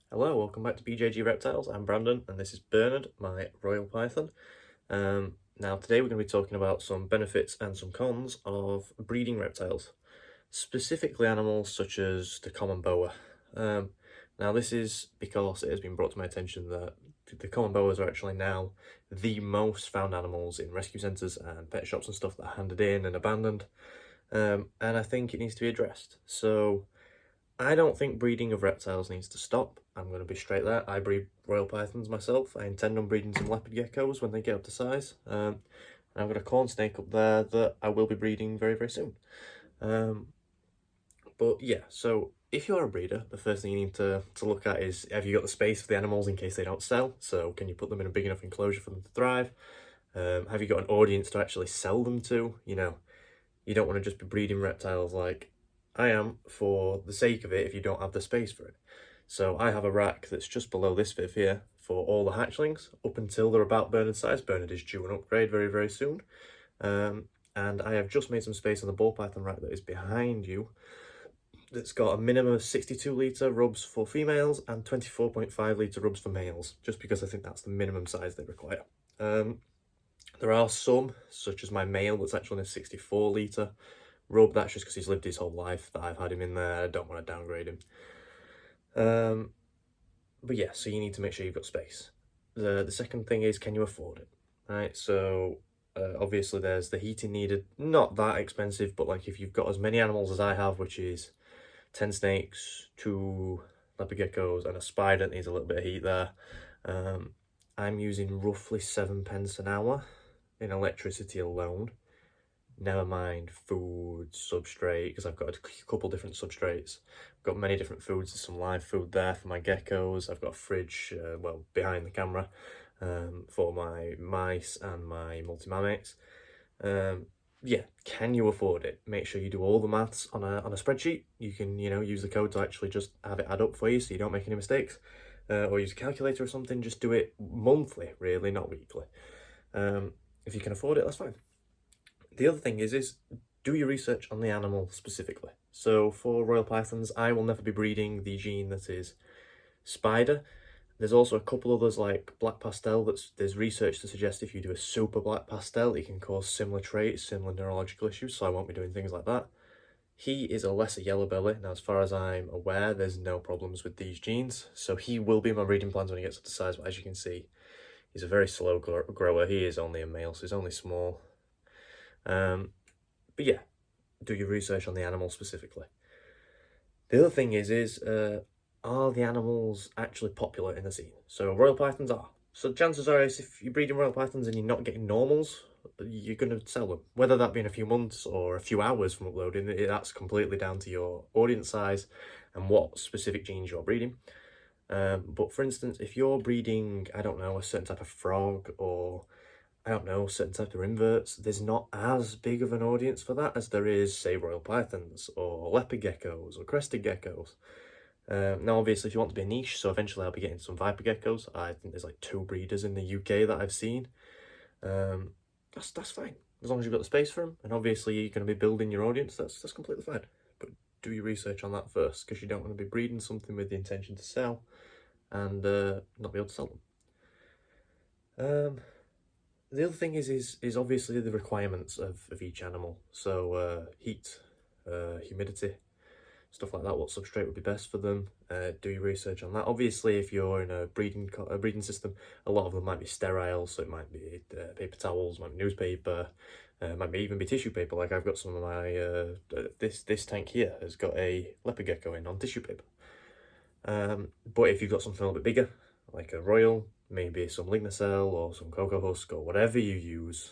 Hello, welcome back to BJG Reptiles. I'm Brandon and this is Bernard, my Royal Python. Now today we're going to be talking about some benefits and some cons of breeding reptiles, specifically animals such as the common boa. Now this is because it has been brought to my attention that the common boas are actually now the most found animals in rescue centres and pet shops and stuff that are handed in and abandoned, and I think it needs to be addressed. So I don't think breeding of reptiles needs to stop. I'm going to be straight there. I breed royal pythons myself. I intend on breeding some leopard geckos when they get up to size. And I've got a corn snake up there that I will be breeding very, very soon. But yeah, so if you're a breeder, the first thing you need to look at is, have you got the space for the animals in case they don't sell? So can you put them in a big enough enclosure for them to thrive? Have you got an audience to actually sell them to? You know, you don't want to just be breeding reptiles like I am for the sake of it if you don't have the space for it. So I have a rack that's just below this viv here for all the hatchlings up until they're about Bernard size. Bernard is due an upgrade very, very soon. And I have just made some space on the ball python rack that is behind you that's got a minimum of 62 litre rubs for females and 24.5 litre rubs for males, just because I think that's the minimum size they require. There are some, such as my male, that's actually in a 64 litre rub. That's just because he's lived his whole life that I've had him in there. I don't want to downgrade him. But yeah, so you need to make sure you've got space. The second thing is, can you afford it? Right, so obviously there's the heating needed. Not that expensive, but like if you've got as many animals as I have, which is 10 snakes, 2 leopard geckos, and a spider that needs a little bit of heat there, I'm using roughly 7 pence an hour in electricity alone. Never mind food, substrate, because I've got a couple different substrates. I've got many different foods. There's some live food there for my geckos. I've got a fridge, well, behind the camera, for my mice and my multi-mammates. Yeah, can you afford it? Make sure you do all the maths on a spreadsheet. You can, use the code to actually just have it add up for you so you don't make any mistakes. Or use a calculator or something. Just do it monthly, really, not weekly. If you can afford it, that's fine. The other thing is do your research on the animal specifically. So for royal pythons, I will never be breeding the gene that is spider. There's also a couple others like black pastel there's research to suggest if you do a super black pastel, it can cause similar traits, similar neurological issues, so I won't be doing things like that. He is a lesser yellow belly. Now, as far as I'm aware, there's no problems with these genes, so he will be in my breeding plans when he gets up to size, but as you can see, he's a very slow grower. He is only a male, so he's only small. But yeah, do your research on the animal specifically. The other thing is are the animals actually popular in the scene? So royal pythons are. So chances are if you're breeding royal pythons and you're not getting normals, you're going to sell them. Whether that be in a few months or a few hours from uploading, that's completely down to your audience size and what specific genes you're breeding. But for instance, if you're breeding, I don't know, a certain type of frog or I don't know, certain type of inverts, there's not as big of an audience for that as there is, say, royal pythons or leopard geckos or crested geckos. Now, obviously, if you want to be a niche, so eventually I'll be getting some viper geckos. I think there's like 2 breeders in the UK that I've seen. That's fine, as long as you've got the space for them. And obviously, you're going to be building your audience. That's completely fine. But do your research on that first, because you don't want to be breeding something with the intention to sell and not be able to sell them. The other thing is obviously the requirements of each animal. So heat, humidity, stuff like that. What substrate would be best for them? Do your research on that. Obviously, if you're in a breeding system, a lot of them might be sterile, so it might be paper towels, might be newspaper, might be even be tissue paper. Like I've got some of my this tank here has got a leopard gecko in on tissue paper. But if you've got something a little bit bigger, like a royal, maybe some lignocell or some cocoa husk or whatever you use.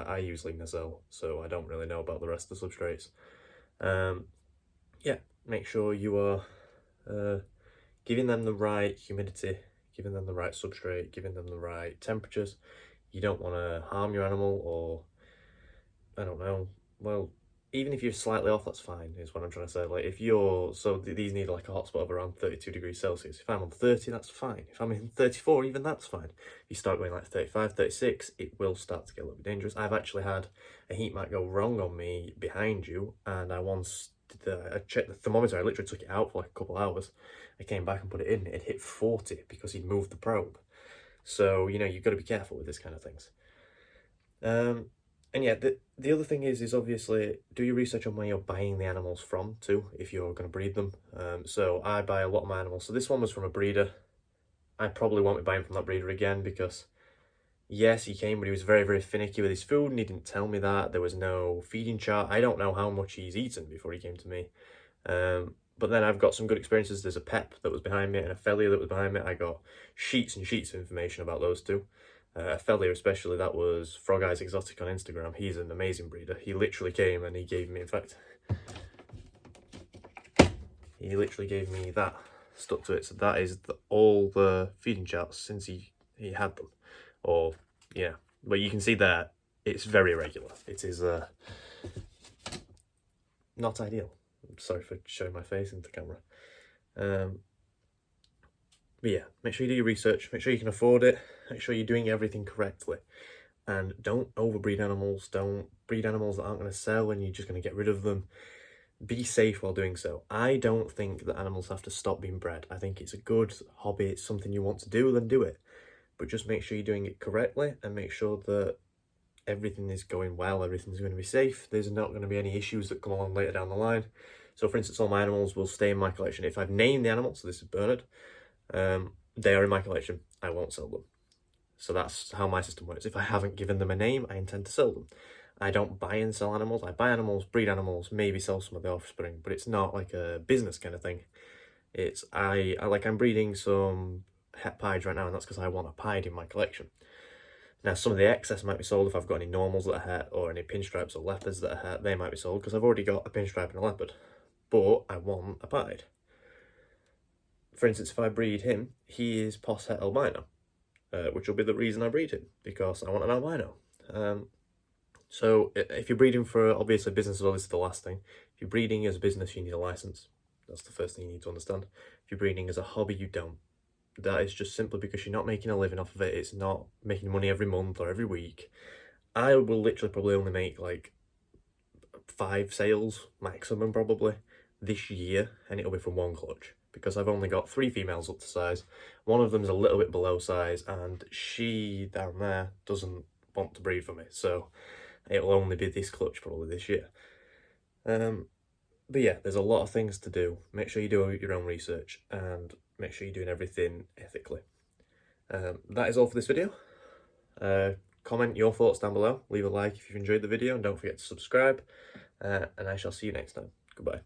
I use lignocell, so I don't really know about the rest of the substrates. Yeah, make sure you are giving them the right humidity, giving them the right substrate, giving them the right temperatures. You don't want to harm your animal or, I don't know, well, even if you're slightly off, that's fine, is what I'm trying to say. Like, if you're, so these need like a hotspot of around 32 degrees Celsius. If I'm on 30, that's fine. If I'm in 34, even that's fine. If you start going like 35, 36, it will start to get a little bit dangerous. I've actually had a heat mat go wrong on me behind you, and I once I checked the thermometer. I literally took it out for like a couple hours, I came back and put it in, it hit 40 because he'd moved the probe. So, you know, you've got to be careful with this kind of things. And yeah, the other thing is obviously do your research on where you're buying the animals from too, if you're going to breed them. So I buy a lot of my animals. So this one was from a breeder. I probably won't be buying from that breeder again because, yes, he came, but he was very, very finicky with his food and he didn't tell me that. There was no feeding chart. I don't know how much he's eaten before he came to me. But then I've got some good experiences. There's a PEP that was behind me and a Fellier that was behind me. I got sheets and sheets of information about those two. A Fellier especially, that was Frog Eyes Exotic on Instagram. He's an amazing breeder. He literally came and he gave me, in fact, he literally gave me that, stuck to it. So that is all the feeding charts since he had them. Or, yeah, but you can see there, it's very irregular. It is not ideal. I'm sorry for showing my face into the camera. But yeah, make sure you do your research, make sure you can afford it, make sure you're doing everything correctly. And don't overbreed animals, don't breed animals that aren't going to sell and you're just going to get rid of them. Be safe while doing so. I don't think that animals have to stop being bred. I think it's a good hobby, it's something you want to do, then do it. But just make sure you're doing it correctly and make sure that everything is going well, everything's going to be safe. There's not going to be any issues that come along later down the line. So for instance, all my animals will stay in my collection. If I've named the animal, so this is Bernard, they are in my collection, I won't sell them. So that's how my system works. If I haven't given them a name, I intend to sell them. I don't buy and sell animals. I buy animals, breed animals, maybe sell some of the offspring, but it's not like a business kind of thing. It's, I'm breeding some het pieds right now, and that's because I want a pied in my collection. Now, some of the excess might be sold if I've got any normals that are het, or any pinstripes or leopards that are het, they might be sold, because I've already got a pinstripe and a leopard. But I want a pied. For instance, if I breed him, he is pos het albino, which will be the reason I breed him, because I want an albino. So if you're breeding for, obviously, business as well, this is the last thing. If you're breeding as a business, you need a license. That's the first thing you need to understand. If you're breeding as a hobby, you don't. That is just simply because you're not making a living off of it. It's not making money every month or every week. I will literally probably only make like 5 sales maximum probably this year, and it'll be from one clutch because I've only got 3 females up to size. One of them's a little bit below size, and she down there doesn't want to breed for me, so it'll only be this clutch probably this year. But yeah, there's a lot of things to do. Make sure you do your own research and make sure you're doing everything ethically. That is all for this video. Comment your thoughts down below. Leave a like if you've enjoyed the video and don't forget to subscribe. And I shall see you next time. Goodbye.